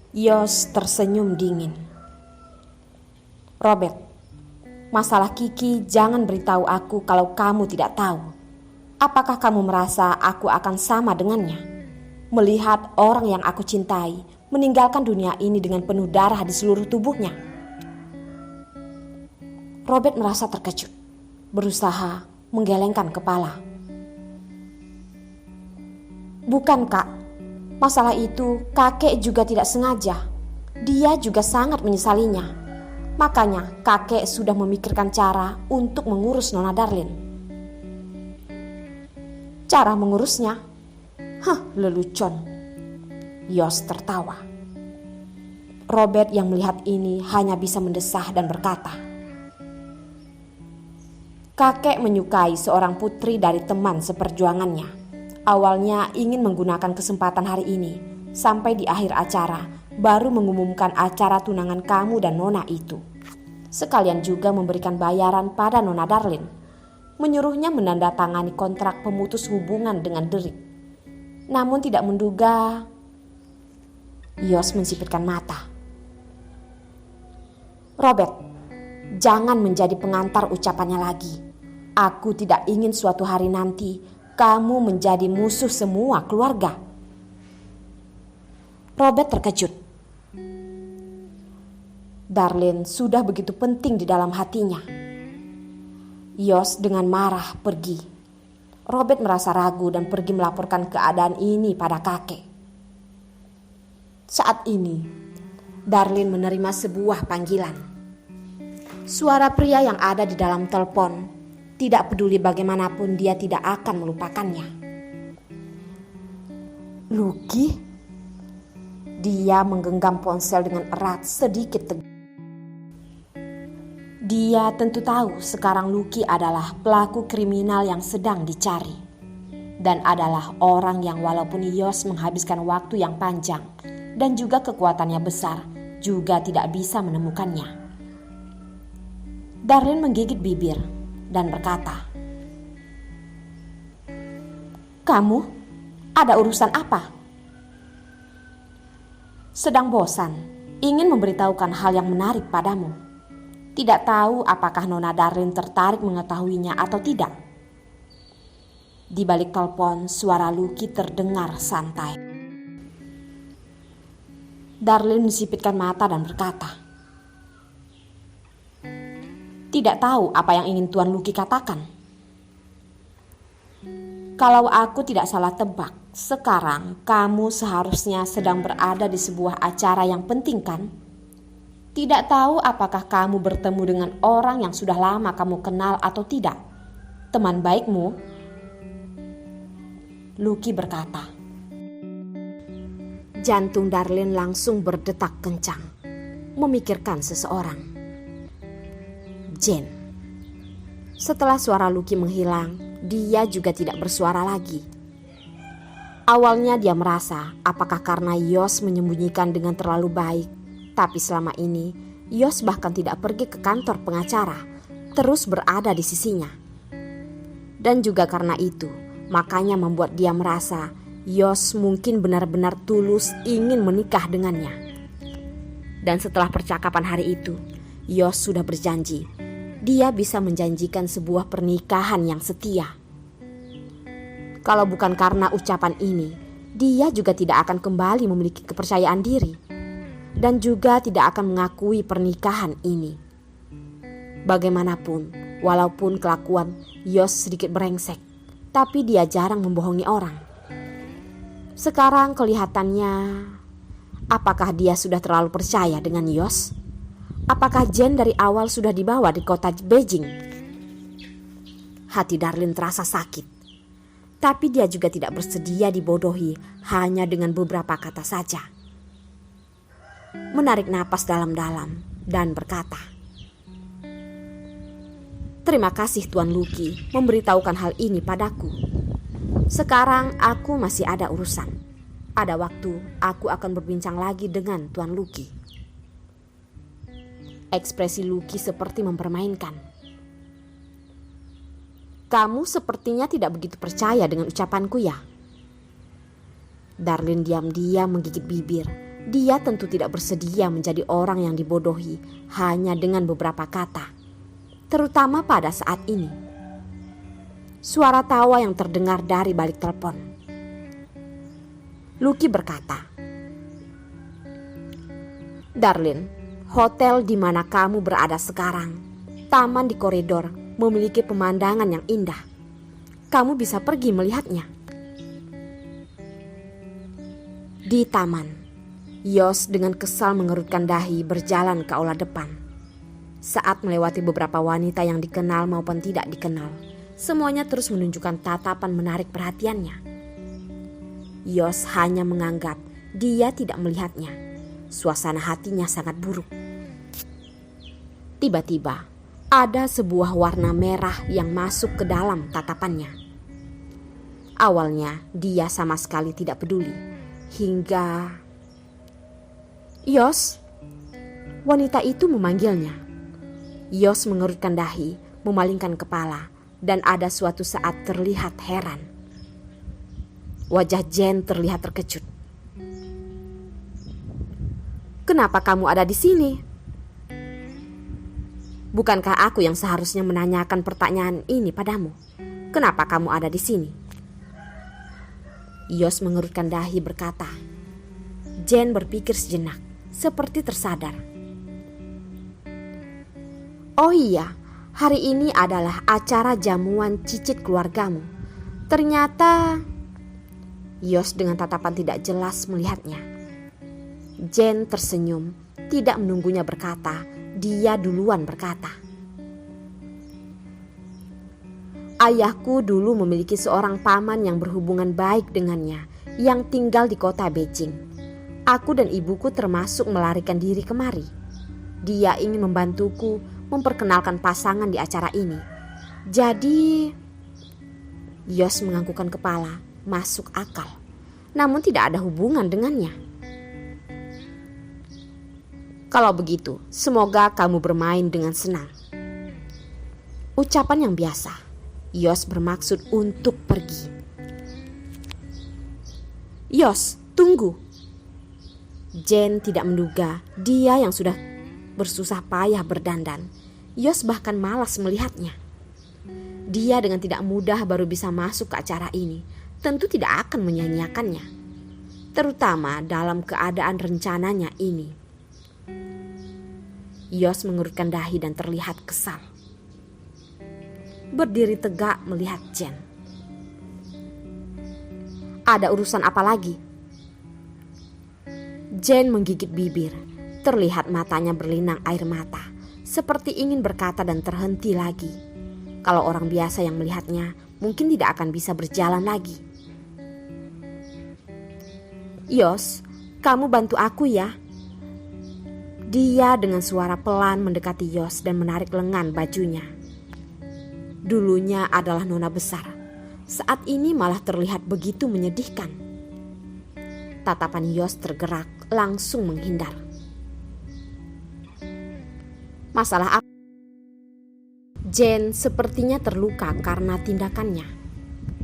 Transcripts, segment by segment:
Yos tersenyum dingin. Robert, masalah Kiki jangan beritahu aku kalau kamu tidak tahu. Apakah kamu merasa aku akan sama dengannya? Melihat orang yang aku cintai meninggalkan dunia ini dengan penuh darah di seluruh tubuhnya. Robert merasa terkejut, berusaha menggelengkan kepala. Bukan, Kak. Masalah itu kakek juga tidak sengaja. Dia juga sangat menyesalinya. Makanya kakek sudah memikirkan cara untuk mengurus Nona Darlin. Cara mengurusnya? Lelucon. Yos tertawa. Robert yang melihat ini hanya bisa mendesah dan berkata, kakek menyukai seorang putri dari teman seperjuangannya. Awalnya ingin menggunakan kesempatan hari ini sampai di akhir acara baru mengumumkan acara tunangan kamu dan Nona itu. Sekalian juga memberikan bayaran pada Nona Darlin. Menyuruhnya menandatangani kontrak pemutus hubungan dengan Derek. Namun tidak menduga. Yos mensipitkan mata. Robert, jangan menjadi pengantar ucapannya lagi. Aku tidak ingin suatu hari nanti kamu menjadi musuh semua keluarga. Robert terkejut. Darlin sudah begitu penting di dalam hatinya. Yos dengan marah pergi. Robert merasa ragu dan pergi melaporkan keadaan ini pada kakek. Saat ini, Darlin menerima sebuah panggilan. Suara pria yang ada di dalam telepon. Tidak peduli bagaimanapun dia tidak akan melupakannya. Lucky? Dia menggenggam ponsel dengan erat sedikit tegang. Dia tentu tahu sekarang Lucky adalah pelaku kriminal yang sedang dicari. Dan adalah orang yang walaupun Yos menghabiskan waktu yang panjang dan juga kekuatannya besar, juga tidak bisa menemukannya. Darlin menggigit bibir dan berkata, kamu ada urusan apa? Sedang bosan, ingin memberitahukan hal yang menarik padamu. Tidak tahu apakah Nona Darlin tertarik mengetahuinya atau tidak. Di balik telepon, suara Lucky terdengar santai. Darlin mensipitkan mata dan berkata, tidak tahu apa yang ingin Tuan Lucky katakan. Kalau aku tidak salah tebak, sekarang kamu seharusnya sedang berada di sebuah acara yang penting kan? Tidak tahu apakah kamu bertemu dengan orang yang sudah lama kamu kenal atau tidak? Teman baikmu? Lucky berkata. Jantung Darlin langsung berdetak kencang, memikirkan seseorang. Jane. Setelah suara Lucky menghilang, dia juga tidak bersuara lagi. Awalnya dia merasa apakah karena Yos menyembunyikan dengan terlalu baik, tapi selama ini Yos bahkan tidak pergi ke kantor pengacara, terus berada di sisinya. Dan juga karena itu, makanya membuat dia merasa Yos mungkin benar-benar tulus ingin menikah dengannya. Dan setelah percakapan hari itu, Yos sudah berjanji dia bisa menjanjikan sebuah pernikahan yang setia. Kalau bukan karena ucapan ini, dia juga tidak akan kembali memiliki kepercayaan diri dan juga tidak akan mengakui pernikahan ini. Bagaimanapun, walaupun kelakuan Yos sedikit brengsek, tapi dia jarang membohongi orang. Sekarang kelihatannya, apakah dia sudah terlalu percaya dengan Yos? Apakah Jane dari awal sudah dibawa di kota Beijing? Hati Darlin terasa sakit. Tapi dia juga tidak bersedia dibodohi hanya dengan beberapa kata saja. Menarik napas dalam-dalam dan berkata, terima kasih Tuan Lucky memberitahukan hal ini padaku. Sekarang aku masih ada urusan. Ada waktu aku akan berbincang lagi dengan Tuan Lucky. Ekspresi Lucky seperti mempermainkan. Kamu sepertinya tidak begitu percaya dengan ucapanku ya? Darlin diam-diam menggigit bibir Dia tentu tidak bersedia menjadi orang yang dibodohi hanya dengan beberapa kata, terutama pada saat ini. Suara tawa yang terdengar dari balik telepon. Lucky berkata, "Darlin, hotel di mana kamu berada sekarang, taman di koridor, memiliki pemandangan yang indah. Kamu bisa pergi melihatnya." Di taman, Yos dengan kesal mengerutkan dahi berjalan ke aula depan. Saat melewati beberapa wanita yang dikenal maupun tidak dikenal, semuanya terus menunjukkan tatapan menarik perhatiannya. Yos hanya menganggap dia tidak melihatnya. Suasana hatinya sangat buruk. Tiba-tiba, ada sebuah warna merah yang masuk ke dalam tatapannya. Awalnya dia sama sekali tidak peduli, hingga "Yos!" wanita itu memanggilnya. Yos mengerutkan dahi, memalingkan kepala, dan ada suatu saat terlihat heran. Wajah Jen terlihat terkejut. "Kenapa kamu ada di sini? Bukankah aku yang seharusnya menanyakan pertanyaan ini padamu? Kenapa kamu ada di sini?" Yos mengerutkan dahi berkata. Jen berpikir sejenak, seperti tersadar. "Oh iya, hari ini adalah acara jamuan cicit keluargamu. Ternyata..." Yos dengan tatapan tidak jelas melihatnya. Jen tersenyum, tidak menunggunya berkata, dia duluan berkata, "Ayahku dulu memiliki seorang paman yang berhubungan baik dengannya, yang tinggal di kota Beijing. Aku dan ibuku termasuk melarikan diri kemari. Dia ingin membantuku memperkenalkan pasangan di acara ini. Jadi..." Yos menganggukkan kepala, masuk akal. Namun tidak ada hubungan dengannya. "Kalau begitu, semoga kamu bermain dengan senang." Ucapan yang biasa. Yos bermaksud untuk pergi. "Yos, tunggu." Jen tidak menduga dia yang sudah bersusah payah berdandan. Yos bahkan malas melihatnya. Dia dengan tidak mudah baru bisa masuk ke acara ini, tentu tidak akan menyanyiakannya, terutama dalam keadaan rencananya ini. Yos mengerutkan dahi dan terlihat kesal. Berdiri tegak melihat Jen. "Ada urusan apa lagi?" Jen menggigit bibir, terlihat matanya berlinang air mata, seperti ingin berkata dan terhenti lagi. Kalau orang biasa yang melihatnya, mungkin tidak akan bisa berjalan lagi. "Yos, kamu bantu aku ya." Dia dengan suara pelan mendekati Yos dan menarik lengan bajunya. Dulunya adalah nona besar, saat ini malah terlihat begitu menyedihkan. Tatapan Yos tergerak, langsung menghindar. "Masalah apa?" Jen sepertinya terluka karena tindakannya.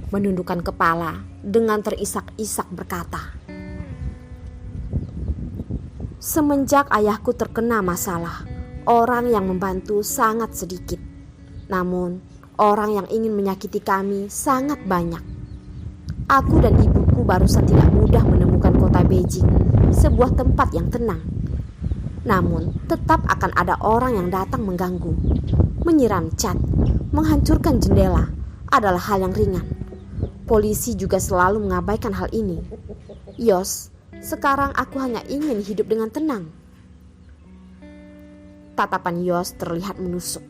Menundukkan kepala dengan terisak-isak berkata, "Semenjak ayahku terkena masalah, orang yang membantu sangat sedikit. Namun, orang yang ingin menyakiti kami sangat banyak. Aku dan ibuku barusan tidak mudah menemukan kota Beijing, sebuah tempat yang tenang. Namun, tetap akan ada orang yang datang mengganggu. Menyiram cat, menghancurkan jendela adalah hal yang ringan. Polisi juga selalu mengabaikan hal ini. Yos, sekarang aku hanya ingin hidup dengan tenang." Tatapan Yos terlihat menusuk.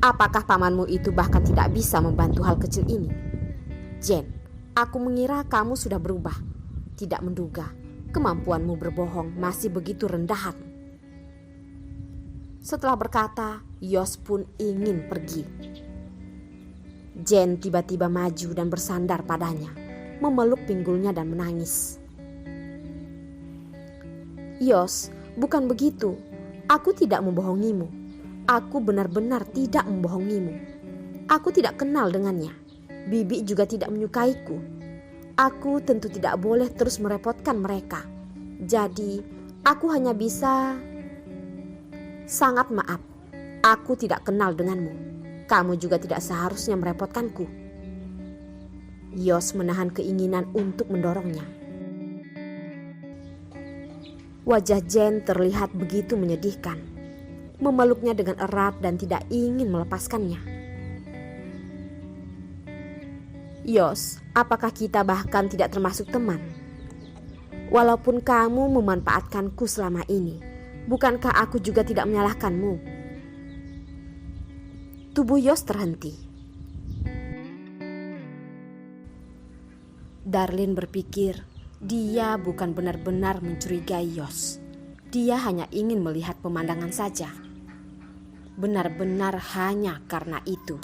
"Apakah pamanmu itu bahkan tidak bisa membantu hal kecil ini?" "Jen, aku mengira kamu sudah berubah. Tidak menduga kemampuanmu berbohong masih begitu rendahan." Setelah berkata, Yos pun ingin pergi. Jen tiba-tiba maju dan bersandar padanya, memeluk pinggulnya dan menangis. "Yos, bukan begitu. Aku tidak membohongimu. Aku benar-benar tidak membohongimu. Aku tidak kenal dengannya. Bibi juga tidak menyukaiku. Aku tentu tidak boleh terus merepotkan mereka. Jadi, aku hanya bisa... Sangat maaf, aku tidak kenal denganmu. Kamu juga tidak seharusnya merepotkanku. Yos menahan keinginan untuk mendorongnya. Wajah Jane terlihat begitu menyedihkan. Memeluknya dengan erat dan tidak ingin melepaskannya. Yos, apakah kita bahkan tidak termasuk teman? Walaupun kamu memanfaatkanku selama ini, bukankah aku juga tidak menyalahkanmu? Tubuh Yos terhenti. Darlene berpikir dia bukan benar-benar mencurigai Yos. Dia hanya ingin melihat pemandangan saja. Benar-benar hanya karena itu.